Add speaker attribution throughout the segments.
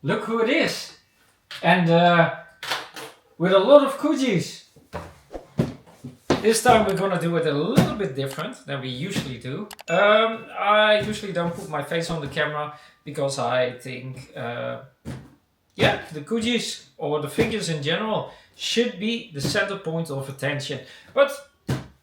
Speaker 1: look who it is. And with a lot of Kujis. This time we're gonna do it a little bit different than we usually do. I usually don't put my face on the camera because I think, yeah, the Kujis or the figures in general should be the center point of attention. But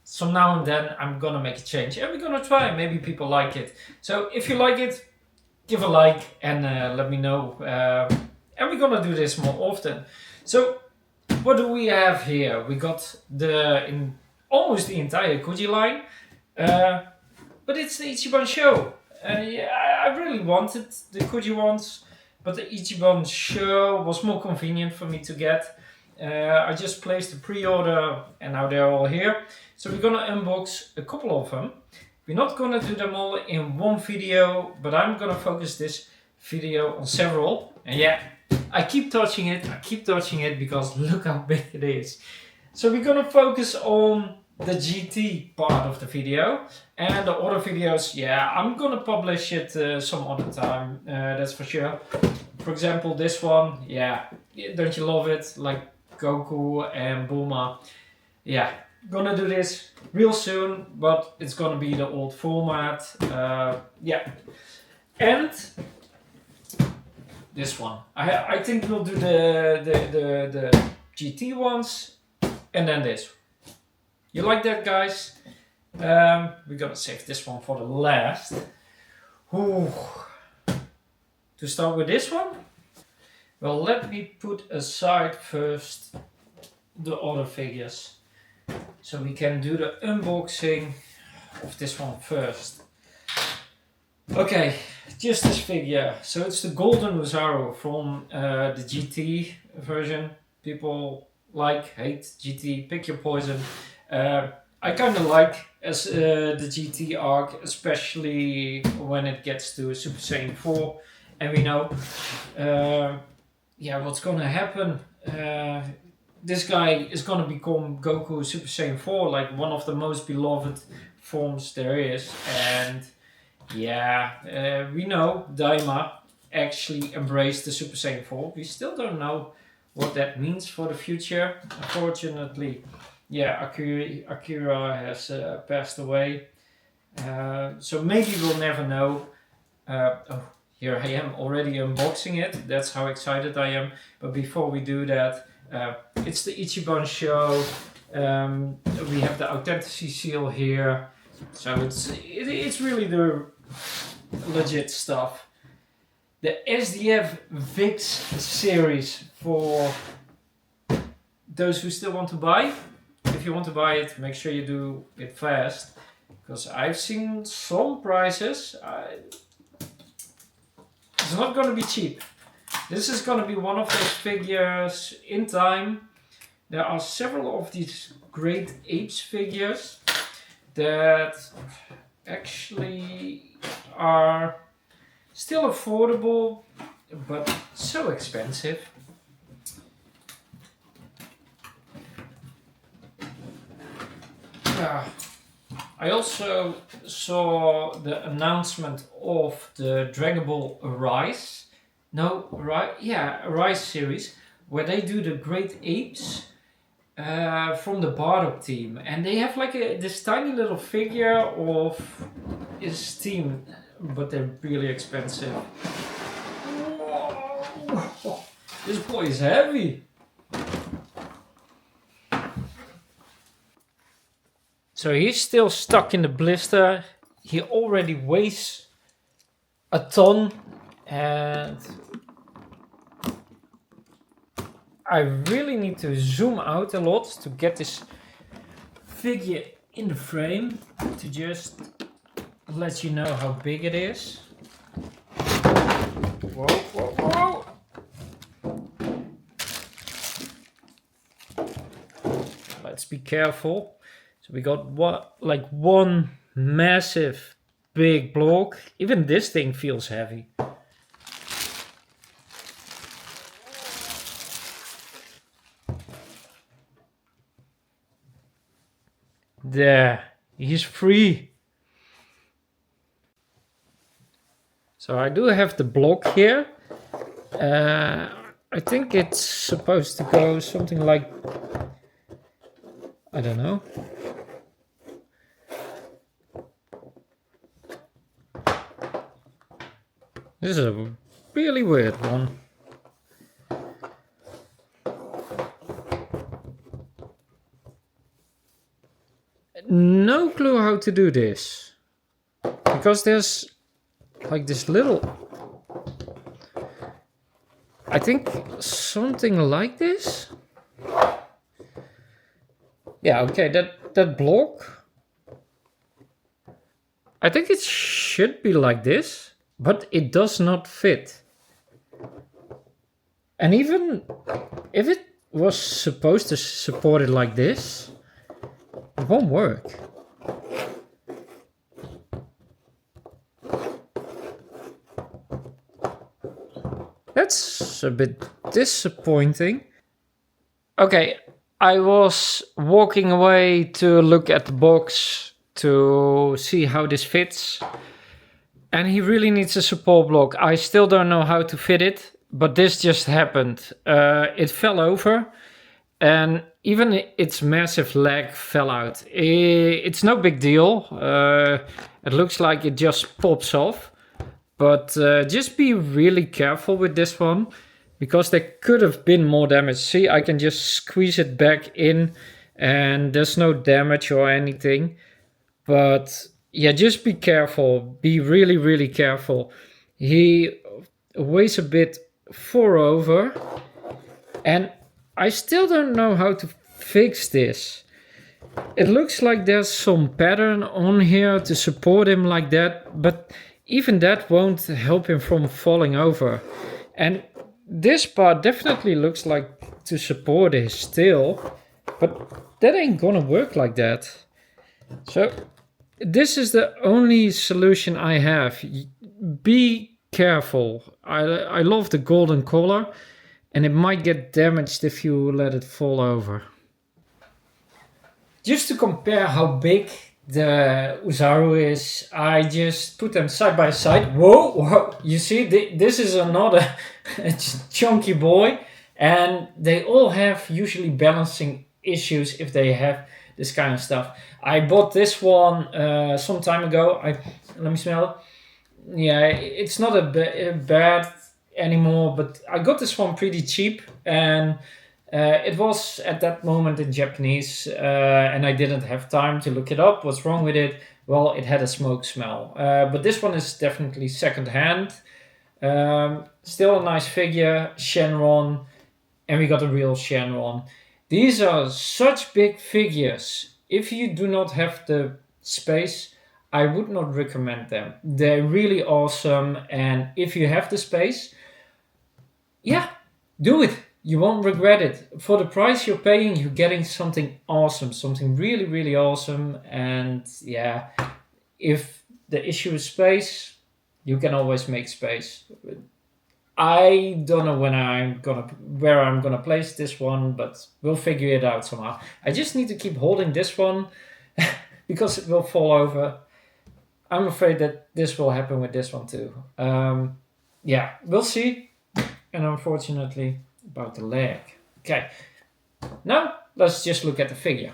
Speaker 1: so now and then I'm gonna make a change and we're gonna try. Maybe people like it. So if you like it, give a like and let me know. And we're gonna do this more often. So what do we have here? We got almost the entire Kuji line, but it's the Ichibansho. Yeah, I really wanted the Kuji ones, but the Ichibansho was more convenient for me to get. I just placed a pre-order and now they're all here. So we're gonna unbox a couple of them. We're not gonna do them all in one video, but I'm gonna focus this video on several. And yeah, I keep touching it because look how big it is. So we're gonna focus on the GT part of the video, and the other videos, yeah, I'm gonna publish it some other time, that's for sure. For example, this one, yeah, don't you love it? Like Goku and Bulma. Yeah, gonna do this real soon, but it's gonna be the old format. Yeah, and this one, I think we'll do the GT ones, and then this. You like that, guys? We're gonna save this one for the last. Ooh. To start with this one? Well, let me put aside first the other figures. So we can do the unboxing of this one first. Okay, just this figure. So it's the Golden Oozaru from the GT version. People like, hate GT, pick your poison. I kind of like the GT arc, especially when it gets to Super Saiyan 4, and we know, yeah, what's gonna happen. This guy is gonna become Goku Super Saiyan 4, like one of the most beloved forms there is, and yeah, we know Daima actually embraced the Super Saiyan 4. We still don't know what that means for the future, unfortunately. Yeah, Akira has passed away, so maybe we'll never know. Oh, here I am already unboxing it. That's how excited I am. But before we do that, it's the Ichibansho. We have the authenticity seal here, so it's really the legit stuff. The SDF VIX series for those who still want to buy. If you want to buy it, make sure you do it fast, because I've seen some prices. It's not going to be cheap. This is going to be one of those figures in time. There are several of these great apes figures that actually are still affordable, but so expensive. I also saw the announcement of the Dragon Ball Rise. Rise series, where they do the great apes from the Bardock team, and they have like this tiny little figure of his team, but they're really expensive. Whoa. This boy is heavy. So he's still stuck in the blister. He already weighs a ton, and I really need to zoom out a lot to get this figure in the frame to just let you know how big it is. Whoa. Let's be careful. So we got one massive big block. Even this thing feels heavy. There, he's free. So I do have the block here. I think it's supposed to go something like, I don't know. This is a really weird one. No clue how to do this. Because there's like this little... I think something like this? Yeah, okay, that block. I think it should be like this, but it does not fit. And even if it was supposed to support it like this, it won't work. That's a bit disappointing. Okay, I was walking away to look at the box to see how this fits. And he really needs a support block. I still don't know how to fit it, but this just happened. It fell over and even its massive leg fell out. It's no big deal. It looks like it just pops off. But just be really careful with this one, because there could have been more damage. See, I can just squeeze it back in and there's no damage or anything. But yeah, just be careful. Be really, really careful. He weighs a bit over and I still don't know how to fix this. It looks like there's some pattern on here to support him like that, but even that won't help him from falling over. And this part definitely looks like to support his tail, but that ain't gonna work like that. So this is the only solution I have. Be careful. I love the golden color and it might get damaged if you let it fall over. Just to compare how big the Oozaru is, I just put them side by side. Whoa, you see, this is another chunky boy, and they all have usually balancing issues if they have this kind of stuff. I bought this one some time ago. Let me smell it. Yeah, it's not a bad anymore, but I got this one pretty cheap, and it was at that moment in Japanese, and I didn't have time to look it up. What's wrong with it? Well, it had a smoke smell. But this one is definitely second hand. Still a nice figure, Shenron, and we got a real Shenron. These are such big figures. If you do not have the space, I would not recommend them. They're really awesome, and if you have the space, yeah, do it. You won't regret it. For the price you're paying, you're getting something awesome, something really, really awesome. And yeah, if the issue is space, you can always make space. I don't know where I'm gonna place this one, but we'll figure it out somehow. I just need to keep holding this one because it will fall over. I'm afraid that this will happen with this one too. Yeah, we'll see. And unfortunately, about the leg. Okay, now let's just look at the figure.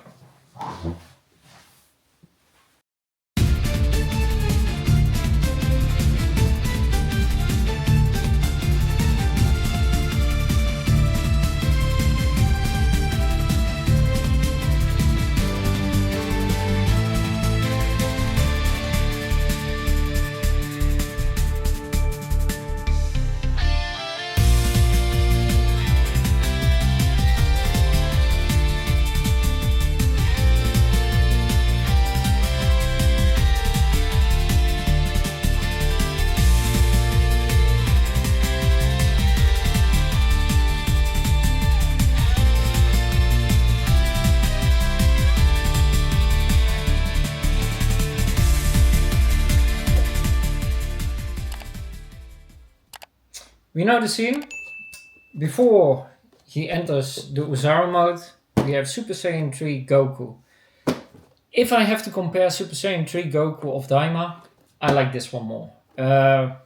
Speaker 1: We know the scene. Before he enters the Oozaru mode, we have Super Saiyan 3 Goku. If I have to compare Super Saiyan 3 Goku of Daima, I like this one more. Yeah,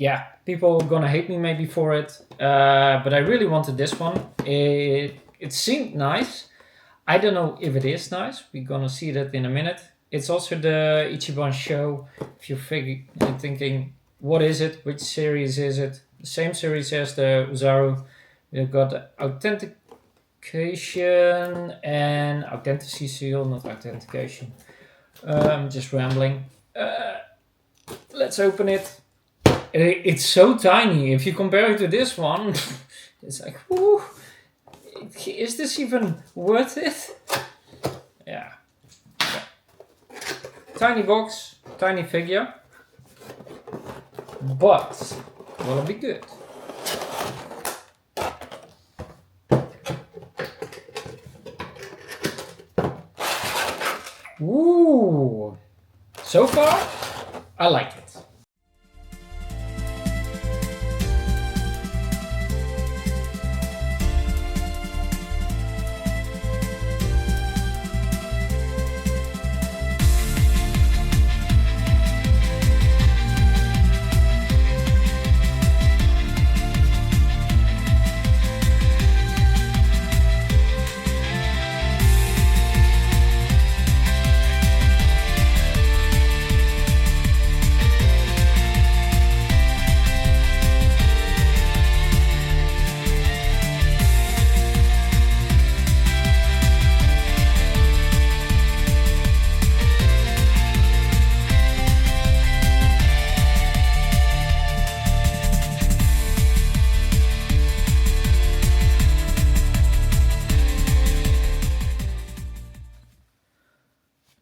Speaker 1: yeah, people are gonna hate me maybe for it, but I really wanted this one. It seemed nice. I don't know if it is nice. We're gonna see that in a minute. It's also the Ichibansho. If you're thinking, what is it? Which series is it? The same series as the Oozaru. We've got authentication and authenticity seal, not authentication. Just rambling. Let's open it. It's so tiny. If you compare it to this one, it's like, whoo, is this even worth it? Yeah. Tiny box, tiny figure, but will it be good? Ooh, so far, I like it.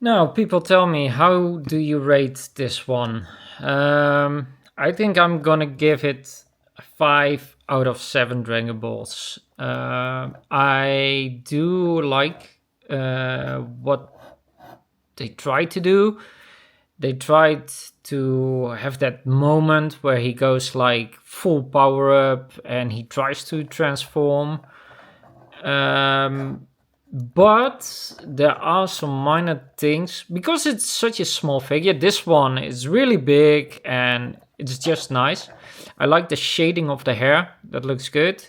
Speaker 1: Now, people tell me, how do you rate this one? I think I'm gonna give it 5 out of 7 Dragon Balls. I do like what they tried to do. They tried to have that moment where he goes like full power up and he tries to transform. But there are some minor things, because it's such a small figure. This one is really big and it's just nice. I like the shading of the hair, that looks good.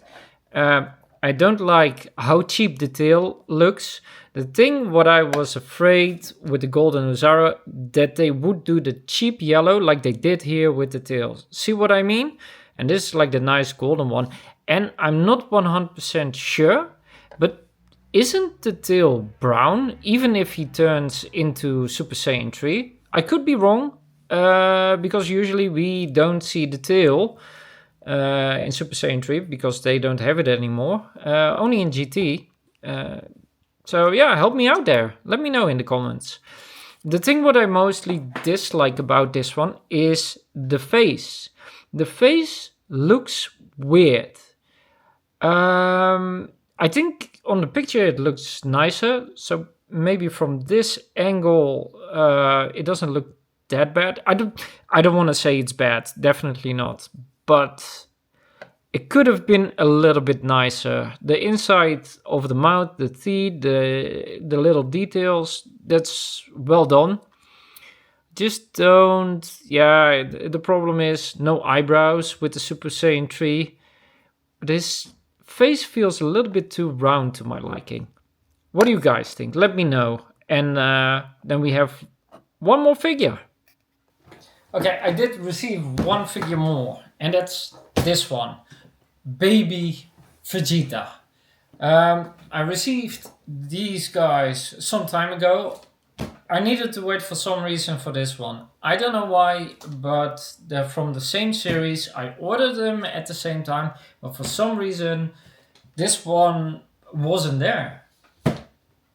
Speaker 1: I don't like how cheap the tail looks. The thing what I was afraid with the Golden Oozaru, that they would do the cheap yellow like they did here with the tails. See what I mean? And this is like the nice golden one. And I'm not 100% sure, but isn't the tail brown, even if he turns into Super Saiyan 3? I could be wrong, because usually we don't see the tail in Super Saiyan 3, because they don't have it anymore, only in GT. So yeah, help me out there. Let me know in the comments. The thing what I mostly dislike about this one is the face. The face looks weird. I think on the picture it looks nicer, so maybe from this angle it doesn't look that bad. I don't want to say it's bad, definitely not, but it could have been a little bit nicer. The inside of the mouth, the teeth, the little details, that's well done. Just don't, yeah, the problem is no eyebrows with the Super Saiyan 3. This face feels a little bit too round to my liking. What do you guys think? Let me know. And then we have one more figure. Okay, I did receive one figure more, and that's this one. Baby Vegeta. I received these guys some time ago. I needed to wait for some reason for this one. I don't know why, but they're from the same series. I ordered them at the same time, but for some reason this one wasn't there.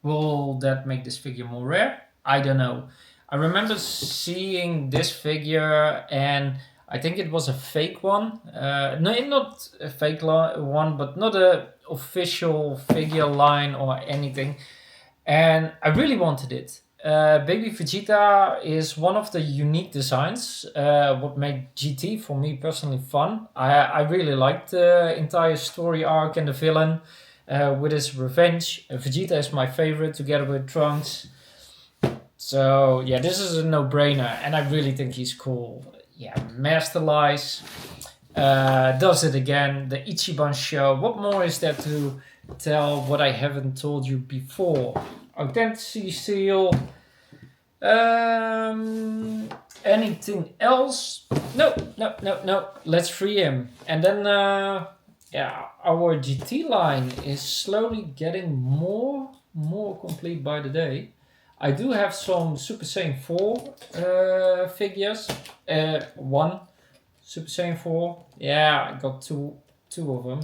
Speaker 1: Will that make this figure more rare? I don't know. I remember seeing this figure and I think it was a fake one. No, not a fake one, but not a official figure line or anything. And I really wanted it. Baby Vegeta is one of the unique designs, what made GT for me personally fun. I really liked the entire story arc and the villain with his revenge. Vegeta is my favorite together with Trunks. So yeah, this is a no-brainer and I really think he's cool. yeah, Masterlise does it again. The Ichibansho. What more is there to tell what I haven't told you before? Authenticity seal. Anything else? No. Let's free him. And then, yeah, our GT line is slowly getting more complete by the day. I do have some Super Saiyan 4 figures. One Super Saiyan 4. Yeah, I got two of them.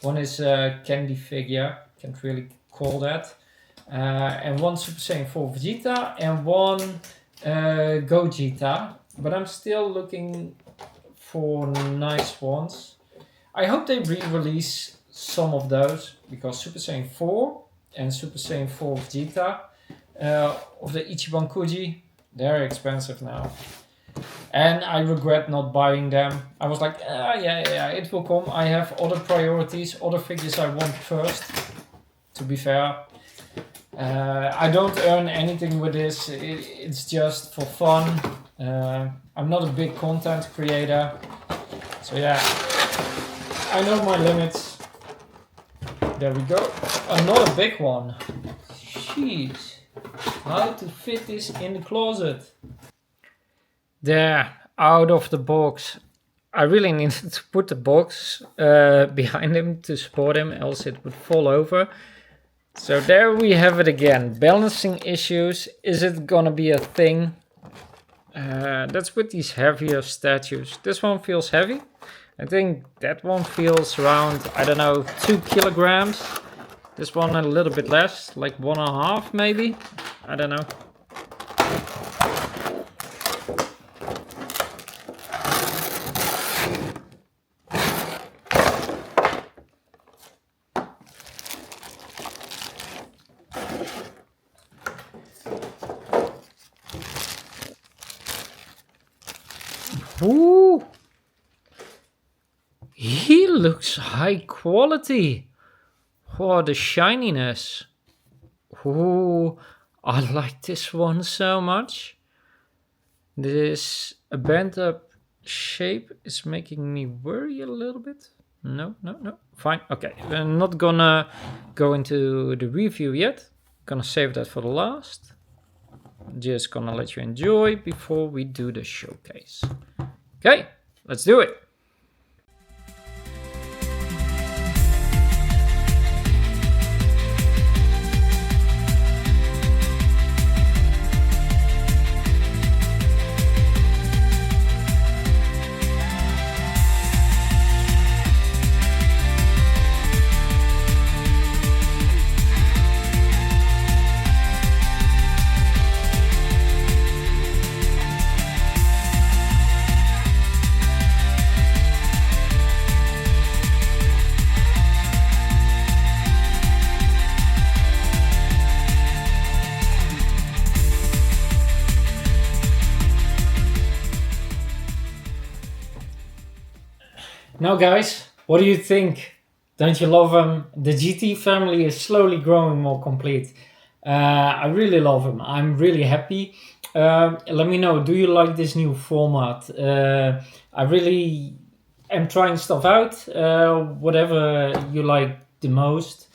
Speaker 1: One is a candy figure. Can't really call that. And one Super Saiyan 4 Vegeta and one Gogeta. But I'm still looking for nice ones. I hope they re-release some of those, because Super Saiyan 4 and Super Saiyan 4 Vegeta of the Ichiban Kuji, they're expensive now. And I regret not buying them. I was like, yeah, it will come. I have other priorities, other figures I want first, to be fair. I don't earn anything with this. It's just for fun. I'm not a big content creator. So yeah, I know my limits. There we go. Another big one. Jeez. How to fit this in the closet? There, out of the box. I really needed to put the box behind him to support him, else it would fall over. So there we have it again. Balancing issues. Is it gonna be a thing? That's with these heavier statues. This one feels heavy. I think that one feels around, I don't know, 2 kilograms. This one a little bit less, like 1.5 maybe. I don't know. Ooh, he looks high quality. Oh, the shininess. Ooh, I like this one so much. This bent up shape is making me worry a little bit. No. Fine. Okay, I'm not gonna go into the review yet. Gonna save that for the last. Just gonna let you enjoy before we do the showcase. Okay, let's do it. Now guys, what do you think? Don't you love him? The GT family is slowly growing more complete. I really love him. I'm really happy. Let me know, do you like this new format? I really am trying stuff out, whatever you like the most.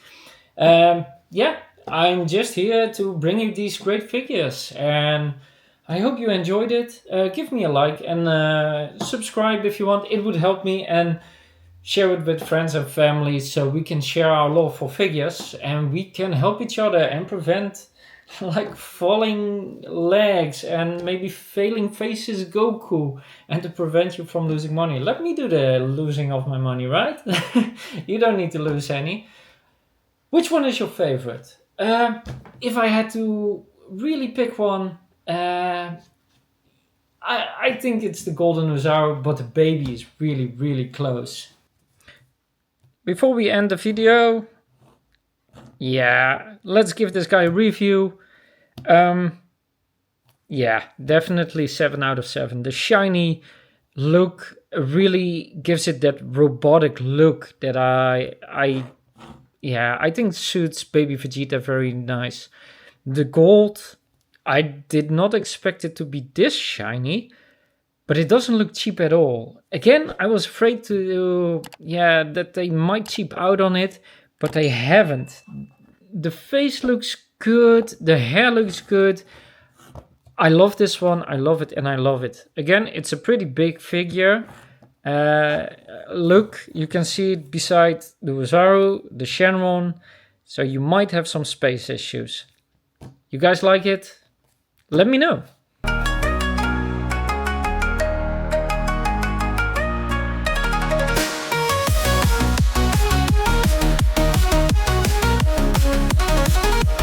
Speaker 1: Yeah, I'm just here to bring you these great figures, and I hope you enjoyed it. Give me a like and subscribe if you want. It would help me, and share it with friends and family so we can share our love for figures and we can help each other and prevent like falling legs and maybe failing faces Goku, and to prevent you from losing money. Let me do the losing of my money, right? You don't need to lose any. Which one is your favorite? If I had to really pick one, I think it's the Golden Oozaru, but the baby is really close. Before we end the video, yeah, let's give this guy a review. Yeah, definitely 7 out of 7. The shiny look really gives it that robotic look that I think suits baby Vegeta very nice. The gold, I did not expect it to be this shiny. But it doesn't look cheap at all. Again, I was afraid that they might cheap out on it, but they haven't. The face looks good, the hair looks good. I love this one, I love it, and I love it. Again, it's a pretty big figure. Look, you can see it beside the Oozaru, the Shenron, so you might have some space issues. You guys like it? Let me know.